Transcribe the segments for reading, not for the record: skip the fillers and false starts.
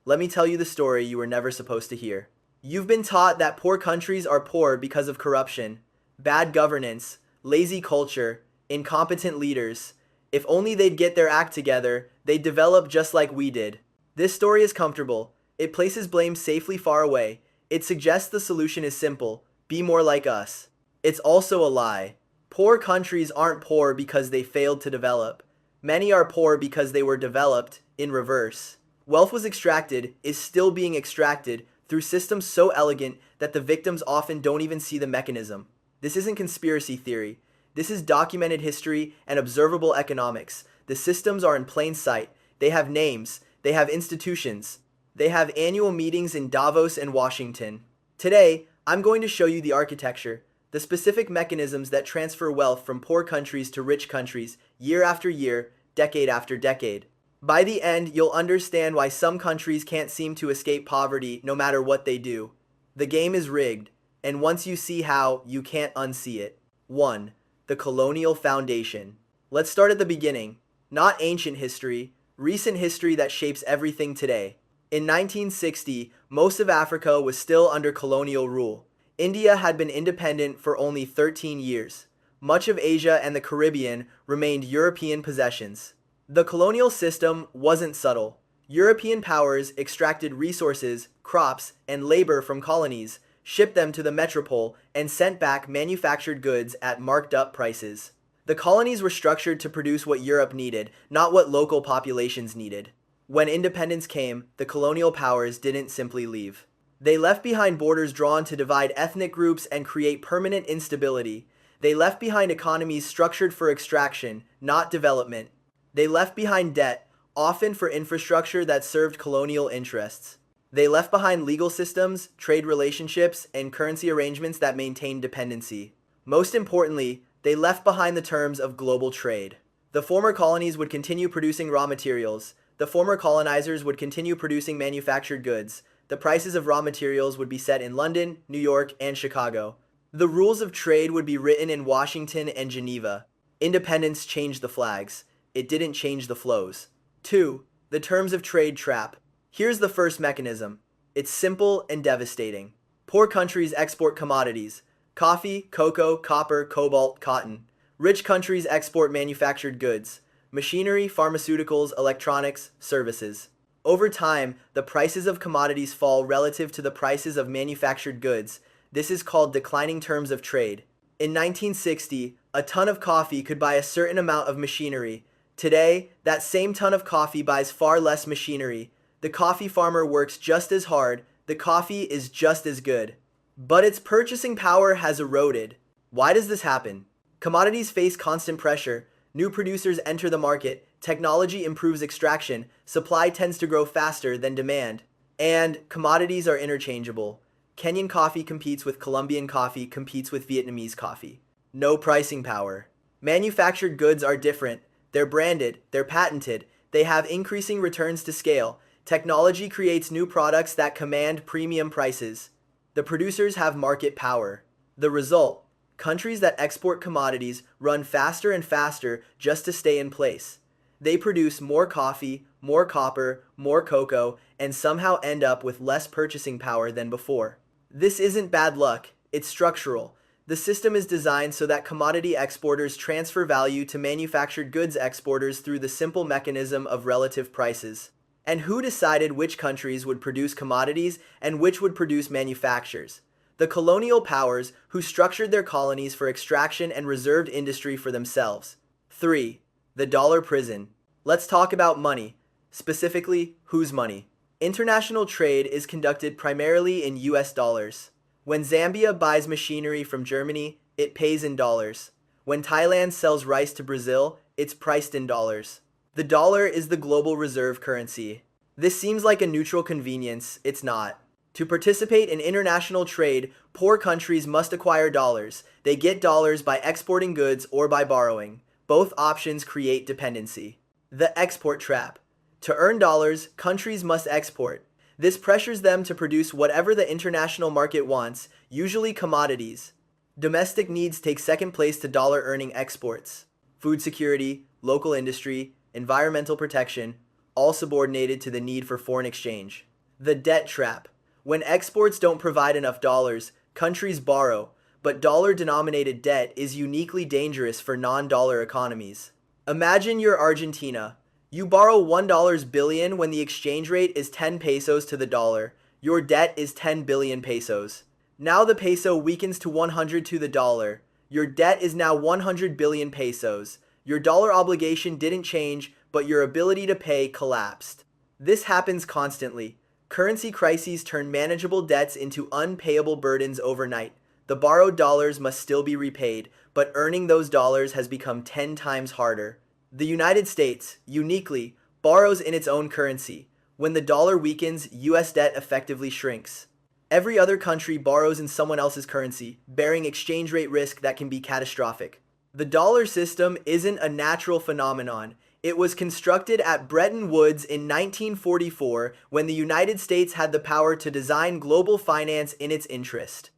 let me tell you the story you were never supposed to hear. You've been taught that poor countries are poor because of corruption, bad governance, lazy culture, incompetent leaders. If only they'd get their act together, they'd develop just like we did. This story is comfortable. It places blame safely far away. It suggests the solution is simple: be more like us. It's also a lie. Poor countries aren't poor because they failed to develop. Many are poor because they were developed in reverse. Wealth was extracted, is still being extracted, through systems so elegant that the victims often don't even see the mechanism. This isn't conspiracy theory. This is documented history and observable economics. The systems are in plain sight. They have names. They have institutions. They have annual meetings in Davos and Washington. Today, I'm going to show you the architecture, the specific mechanisms that transfer wealth from poor countries to rich countries, year after year, decade after decade. By the end, you'll understand why some countries can't seem to escape poverty no matter what they do. The game is rigged, and once you see how, you can't unsee it. 1. The colonial foundation. Let's start at the beginning. Not ancient history, recent history that shapes everything today. In 1960, most of Africa was still under colonial rule. India had been independent for only 13 years. Much of Asia and the Caribbean remained European possessions. The colonial system wasn't subtle. European powers extracted resources, crops, and labor from colonies, shipped them to the metropole, and sent back manufactured goods at marked up prices. The colonies were structured to produce what Europe needed, not what local populations needed. When independence came, the colonial powers didn't simply leave. They left behind borders drawn to divide ethnic groups and create permanent instability. They left behind economies structured for extraction, not development. They left behind debt, often for infrastructure that served colonial interests. They left behind legal systems, trade relationships, and currency arrangements that maintained dependency. Most importantly, they left behind the terms of global trade. The former colonies would continue producing raw materials. The former colonizers would continue producing manufactured goods. The prices of raw materials would be set in London, New York, and Chicago. The rules of trade would be written in Washington and Geneva. Independence changed the flags. It didn't change the flows. 2. The terms of trade trap. Here's the first mechanism. It's simple and devastating. Poor countries export commodities: coffee, cocoa, copper, cobalt, cotton. Rich countries export manufactured goods: machinery, pharmaceuticals, electronics, services. Over time, the prices of commodities fall relative to the prices of manufactured goods. This is called declining terms of trade. In 1960, a ton of coffee could buy a certain amount of machinery. Today, that same ton of coffee buys far less machinery. The coffee farmer works just as hard, the coffee is just as good. But its purchasing power has eroded. Why does this happen? Commodities face constant pressure. New producers enter the market. Technology improves extraction. Supply tends to grow faster than demand. And commodities are interchangeable. Kenyan coffee competes with Colombian coffee, competes with Vietnamese coffee. No pricing power. Manufactured goods are different. They're branded, they're patented, they have increasing returns to scale. Technology creates new products that command premium prices. The producers have market power. The result: countries that export commodities run faster and faster just to stay in place. They produce more coffee, more copper, more cocoa, and somehow end up with less purchasing power than before. This isn't bad luck, it's structural. The system is designed so that commodity exporters transfer value to manufactured goods exporters through the simple mechanism of relative prices. And who decided which countries would produce commodities and which would produce manufactures? The colonial powers, who structured their colonies for extraction and reserved industry for themselves. 3. The dollar prison. Let's talk about money. Specifically, whose money? International trade is conducted primarily in US dollars. When Zambia buys machinery from Germany, it pays in dollars. When Thailand sells rice to Brazil, it's priced in dollars. The dollar is the global reserve currency. This seems like a neutral convenience. It's not. To participate in international trade, poor countries must acquire dollars. They get dollars by exporting goods or by borrowing. Both options create dependency. The export trap. To earn dollars, countries must export. This pressures them to produce whatever the international market wants, usually commodities. Domestic needs take second place to dollar-earning exports. Food security, local industry, environmental protection, all subordinated to the need for foreign exchange. The debt trap. When exports don't provide enough dollars, countries borrow, but dollar-denominated debt is uniquely dangerous for non-dollar economies. Imagine you're Argentina. You borrow $1 billion when the exchange rate is 10 pesos to the dollar. Your debt is 10 billion pesos. Now the peso weakens to 100 to the dollar. Your debt is now 100 billion pesos. Your dollar obligation didn't change, but your ability to pay collapsed. This happens constantly. Currency crises turn manageable debts into unpayable burdens overnight. The borrowed dollars must still be repaid, but earning those dollars has become 10 times harder. The United States, uniquely, borrows in its own currency. When the dollar weakens, US debt effectively shrinks. Every other country borrows in someone else's currency, bearing exchange rate risk that can be catastrophic. The dollar system isn't a natural phenomenon. It was constructed at Bretton Woods in 1944 when the United States had the power to design global finance in its interest.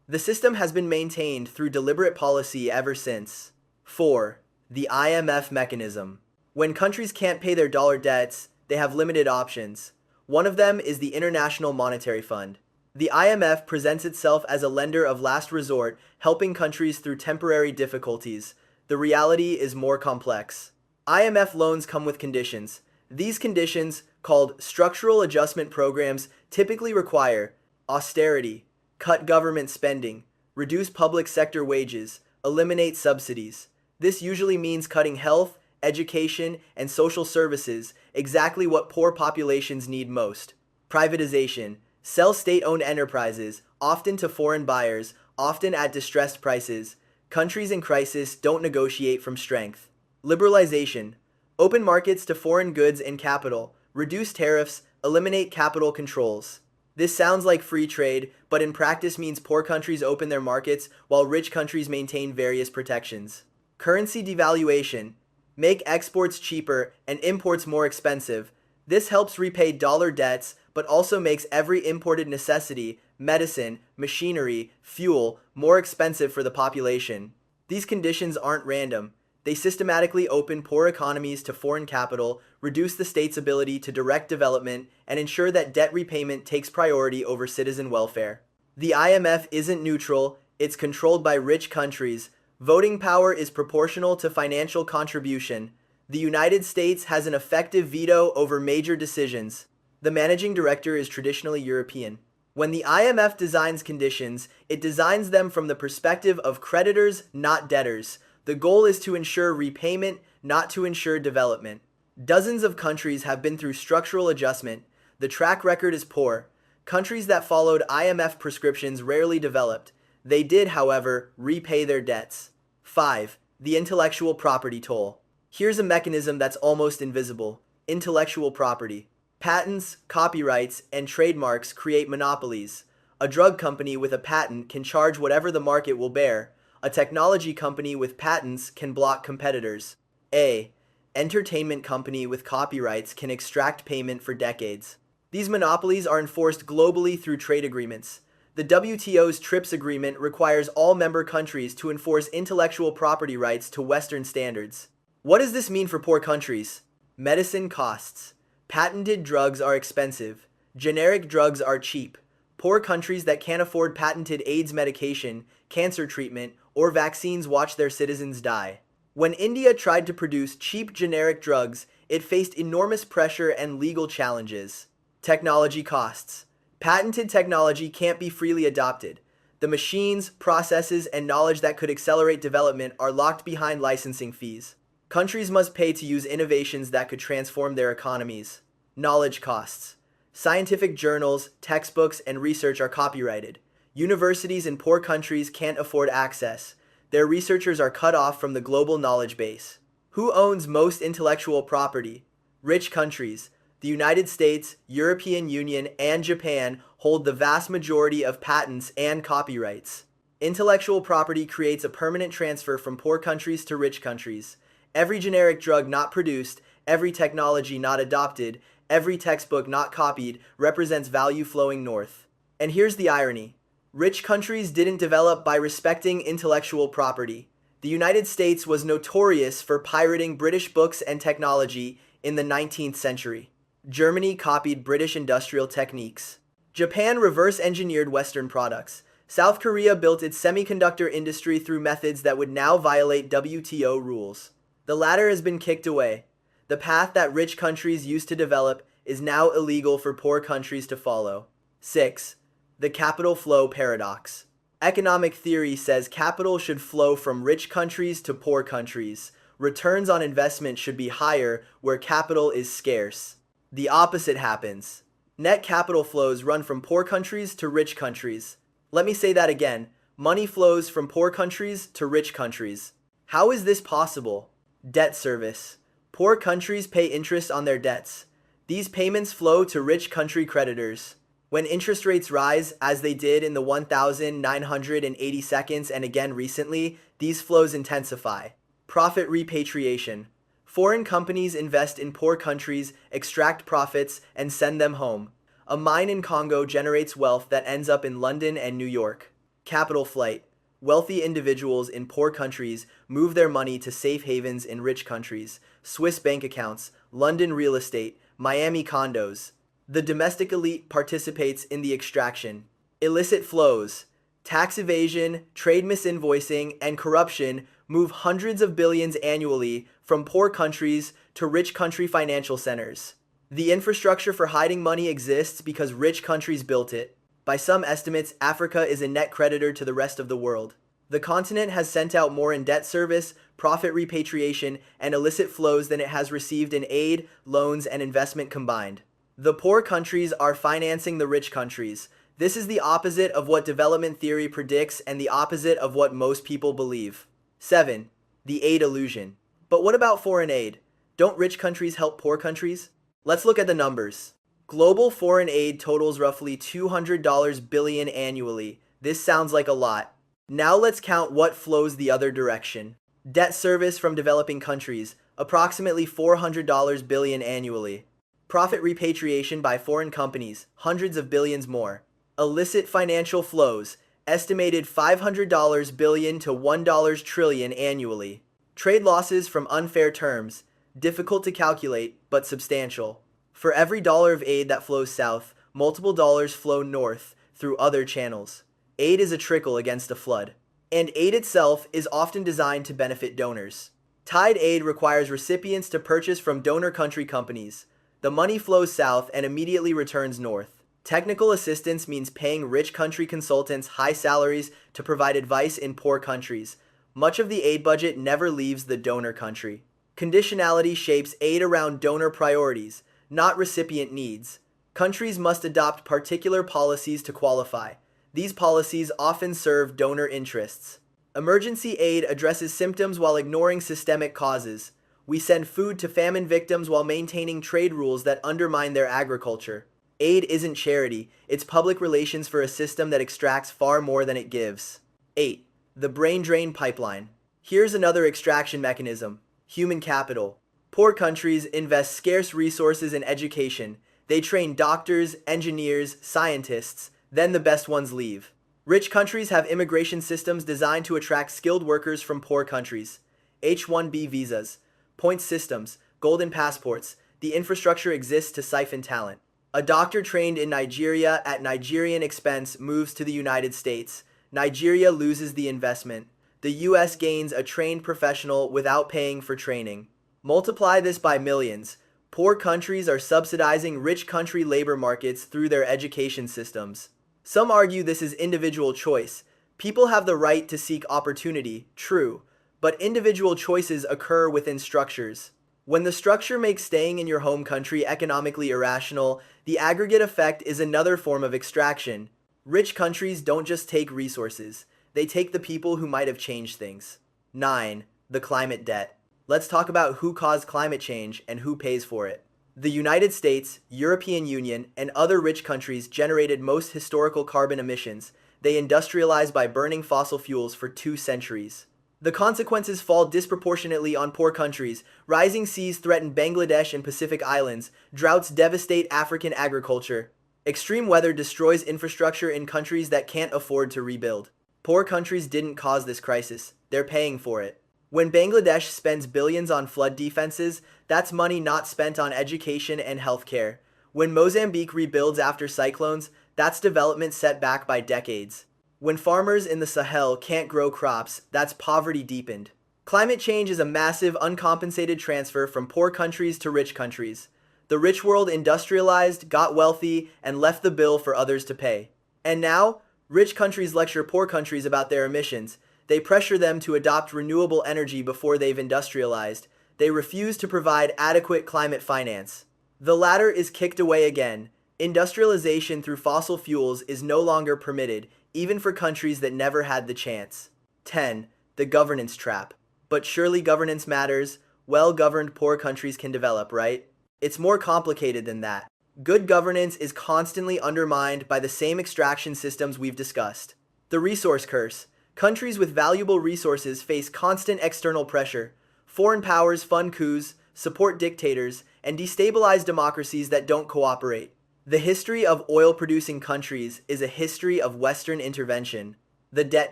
The system has been maintained through deliberate policy ever since. 4. The IMF mechanism. When countries can't pay their dollar debts, they have limited options. One of them is the International Monetary Fund. The IMF presents itself as a lender of last resort, helping countries through temporary difficulties. The reality is more complex. IMF loans come with conditions. These conditions, called structural adjustment programs, typically require austerity, cut government spending, reduce public sector wages, eliminate subsidies. This usually means cutting health, education, and social services, exactly what poor populations need most. Privatization. Sell state-owned enterprises, often to foreign buyers, often at distressed prices. Countries in crisis don't negotiate from strength. Liberalization. Open markets to foreign goods and capital. Reduce tariffs, eliminate capital controls. This sounds like free trade, but in practice means poor countries open their markets while rich countries maintain various protections. Currency devaluation. Make exports cheaper and imports more expensive. This helps repay dollar debts, but also makes every imported necessity, medicine, machinery, fuel, more expensive for the population. These conditions aren't random. They systematically open poor economies to foreign capital, reduce the state's ability to direct development, and ensure that debt repayment takes priority over citizen welfare. The IMF isn't neutral, it's controlled by rich countries. Voting power is proportional to financial contribution. The United States has an effective veto over major decisions. The managing director is traditionally European. When the IMF designs conditions, it designs them from the perspective of creditors, not debtors. The goal is to ensure repayment, not to ensure development. Dozens of countries have been through structural adjustment. The track record is poor. Countries that followed IMF prescriptions rarely developed. They did, however, repay their debts. 5. The intellectual property toll. Here's a mechanism that's almost invisible. Intellectual property. Patents, copyrights, and trademarks create monopolies. A drug company with a patent can charge whatever the market will bear. A technology company with patents can block competitors. A entertainment company with copyrights can extract payment for decades. These monopolies are enforced globally through trade agreements. The WTO's TRIPS agreement requires all member countries to enforce intellectual property rights to Western standards. What does this mean for poor countries? Medicine costs. Patented drugs are expensive. Generic drugs are cheap. Poor countries that can't afford patented AIDS medication, cancer treatment, or vaccines watch their citizens die. When India tried to produce cheap generic drugs, it faced enormous pressure and legal challenges. Technology costs. Patented technology can't be freely adopted. The machines, processes, and knowledge that could accelerate development are locked behind licensing fees. Countries must pay to use innovations that could transform their economies. Knowledge costs. Scientific journals, textbooks, and research are copyrighted. Universities in poor countries can't afford access. Their researchers are cut off from the global knowledge base. Who owns most intellectual property? Rich countries. The United States, European Union, and Japan hold the vast majority of patents and copyrights. Intellectual property creates a permanent transfer from poor countries to rich countries. Every generic drug not produced, every technology not adopted, every textbook not copied represents value flowing north. And here's the irony. Rich countries didn't develop by respecting intellectual property. The United States was notorious for pirating British books and technology in the 19th century. Germany copied British industrial techniques. Japan reverse engineered Western products. South Korea built its semiconductor industry through methods that would now violate WTO rules. The latter has been kicked away. The path that rich countries used to develop is now illegal for poor countries to follow. 6. The capital flow paradox. Economic theory says capital should flow from rich countries to poor countries. Returns on investment should be higher where capital is scarce. The opposite happens. Net capital flows run from poor countries to rich countries. Let me say that again. Money flows from poor countries to rich countries. How is this possible? Debt service. Poor countries pay interest on their debts. These payments flow to rich country creditors. When interest rates rise, as they did in the 1980 seconds and again recently, these flows intensify. Profit repatriation. Foreign companies invest in poor countries, extract profits, and send them home. A mine in Congo generates wealth that ends up in London and New York. Capital flight. Wealthy individuals in poor countries move their money to safe havens in rich countries, Swiss bank accounts, London real estate, Miami condos. The domestic elite participates in the extraction. Illicit flows. Tax evasion, trade misinvoicing, and corruption move hundreds of billions annually from poor countries to rich country financial centers. The infrastructure for hiding money exists because rich countries built it. By some estimates, Africa is a net creditor to the rest of the world. The continent has sent out more in debt service, profit repatriation, and illicit flows than it has received in aid, loans, and investment combined. The poor countries are financing the rich countries. This is the opposite of what development theory predicts and the opposite of what most people believe. 7. The aid illusion. But what about foreign aid? Don't rich countries help poor countries? Let's look at the numbers. Global foreign aid totals roughly $200 billion annually. This sounds like a lot. Now let's count what flows the other direction. Debt service from developing countries, approximately $400 billion annually. Profit repatriation by foreign companies, hundreds of billions more. Illicit financial flows, estimated $500 billion to $1 trillion annually. Trade losses from unfair terms, difficult to calculate, but substantial. For every dollar of aid that flows south, multiple dollars flow north through other channels. Aid is a trickle against a flood. And aid itself is often designed to benefit donors. Tied aid requires recipients to purchase from donor country companies. The money flows south and immediately returns north. Technical assistance means paying rich country consultants high salaries to provide advice in poor countries. Much of the aid budget never leaves the donor country. Conditionality shapes aid around donor priorities, not recipient needs. Countries must adopt particular policies to qualify. These policies often serve donor interests. Emergency aid addresses symptoms while ignoring systemic causes. We send food to famine victims while maintaining trade rules that undermine their agriculture. Aid isn't charity, it's public relations for a system that extracts far more than it gives. 8. The brain drain pipeline. Here's another extraction mechanism: human capital. Poor countries invest scarce resources in education. They train doctors, engineers, scientists, then the best ones leave. Rich countries have immigration systems designed to attract skilled workers from poor countries. H-1B visas, point systems, golden passports. The infrastructure exists to siphon talent. A doctor trained in Nigeria at Nigerian expense moves to the United States. Nigeria loses the investment. The US gains a trained professional without paying for training. Multiply this by millions. Poor countries are subsidizing rich country labor markets through their education systems. Some argue this is individual choice. People have the right to seek opportunity, true, but individual choices occur within structures. When the structure makes staying in your home country economically irrational, the aggregate effect is another form of extraction. Rich countries don't just take resources, they take the people who might have changed things. 9. The climate debt. Let's talk about who caused climate change and who pays for it. The United States, European Union, and other rich countries generated most historical carbon emissions. They industrialized by burning fossil fuels for 2 centuries. The consequences fall disproportionately on poor countries. Rising seas threaten Bangladesh and Pacific Islands. Droughts devastate African agriculture. Extreme weather destroys infrastructure in countries that can't afford to rebuild. Poor countries didn't cause this crisis. They're paying for it. When Bangladesh spends billions on flood defenses, that's money not spent on education and healthcare. When Mozambique rebuilds after cyclones, that's development set back by decades. When farmers in the Sahel can't grow crops, that's poverty deepened. Climate change is a massive uncompensated transfer from poor countries to rich countries. The rich world industrialized, got wealthy, and left the bill for others to pay. And now, rich countries lecture poor countries about their emissions. They pressure them to adopt renewable energy before they've industrialized. They refuse to provide adequate climate finance. The latter is kicked away again. Industrialization through fossil fuels is no longer permitted, even for countries that never had the chance. 10. The governance trap. But surely governance matters. Well-governed poor countries can develop, right? It's more complicated than that. Good governance is constantly undermined by the same extraction systems we've discussed. The resource curse. Countries with valuable resources face constant external pressure. Foreign powers fund coups, support dictators, and destabilize democracies that don't cooperate. The history of oil-producing countries is a history of Western intervention. The debt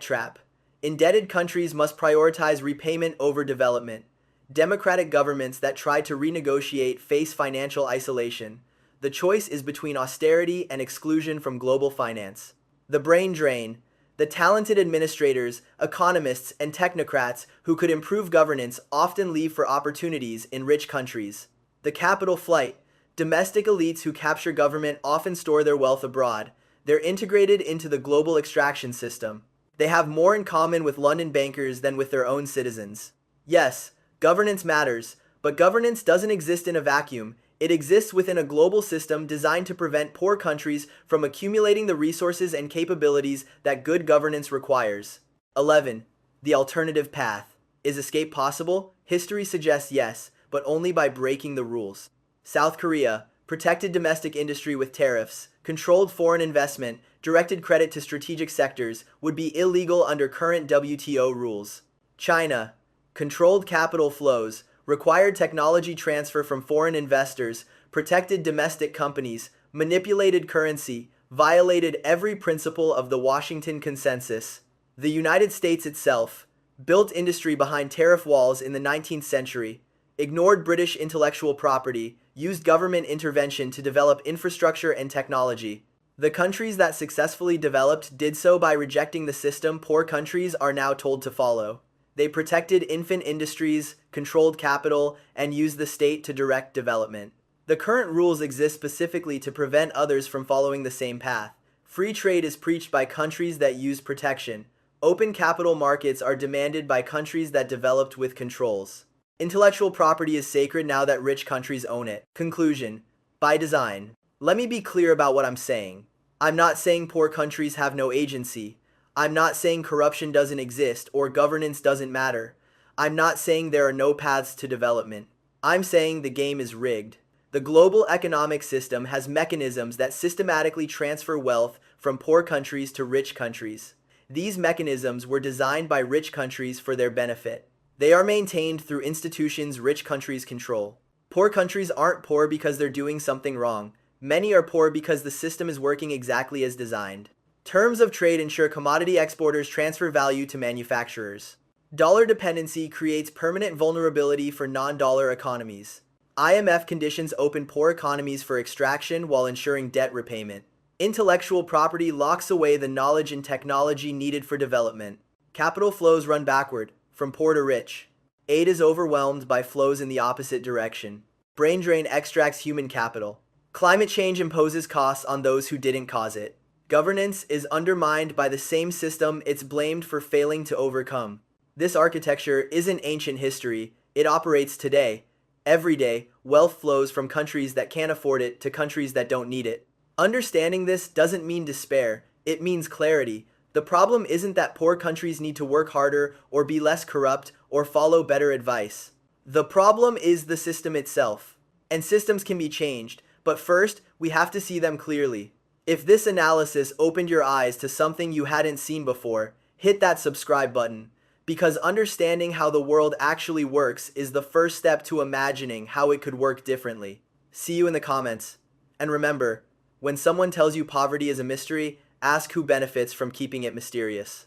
trap. Indebted countries must prioritize repayment over development. Democratic governments that try to renegotiate face financial isolation. The choice is between austerity and exclusion from global finance. The brain drain. The talented administrators, economists, and technocrats who could improve governance often leave for opportunities in rich countries. The capital flight. Domestic elites who capture government often store their wealth abroad. They're integrated into the global extraction system. They have more in common with London bankers than with their own citizens. Yes, governance matters, but governance doesn't exist in a vacuum. It exists within a global system designed to prevent poor countries from accumulating the resources and capabilities that good governance requires. 11. The alternative path. Is escape possible? History suggests yes, but only by breaking the rules. South Korea protected domestic industry with tariffs, controlled foreign investment, directed credit to strategic sectors would be illegal under current WTO rules. China controlled capital flows, required technology transfer from foreign investors, protected domestic companies, manipulated currency, violated every principle of the Washington Consensus. The United States itself built industry behind tariff walls in the 19th century, ignored British intellectual property, used government intervention to develop infrastructure and technology. The countries that successfully developed did so by rejecting the system poor countries are now told to follow. They protected infant industries, controlled capital, and used the state to direct development. The current rules exist specifically to prevent others from following the same path. Free trade is preached by countries that use protection. Open capital markets are demanded by countries that developed with controls. Intellectual property is sacred now that rich countries own it. Conclusion. By design. Let me be clear about what I'm saying. I'm not saying poor countries have no agency. I'm not saying corruption doesn't exist or governance doesn't matter. I'm not saying there are no paths to development. I'm saying the game is rigged. The global economic system has mechanisms that systematically transfer wealth from poor countries to rich countries. These mechanisms were designed by rich countries for their benefit. They are maintained through institutions rich countries control. Poor countries aren't poor because they're doing something wrong. Many are poor because the system is working exactly as designed. Terms of trade ensure commodity exporters transfer value to manufacturers. Dollar dependency creates permanent vulnerability for non-dollar economies. IMF conditions open poor economies for extraction while ensuring debt repayment. Intellectual property locks away the knowledge and technology needed for development. Capital flows run backward, from poor to rich. Aid is overwhelmed by flows in the opposite direction. Brain drain extracts human capital. Climate change imposes costs on those who didn't cause it. Governance is undermined by the same system it's blamed for failing to overcome. This architecture isn't ancient history, it operates today. Every day, wealth flows from countries that can't afford it to countries that don't need it. Understanding this doesn't mean despair, it means clarity. The problem isn't that poor countries need to work harder or be less corrupt or follow better advice. The problem is the system itself. And systems can be changed, but first, we have to see them clearly. If this analysis opened your eyes to something you hadn't seen before, hit that subscribe button, because understanding how the world actually works is the first step to imagining how it could work differently. See you in the comments. And remember, when someone tells you poverty is a mystery, ask who benefits from keeping it mysterious.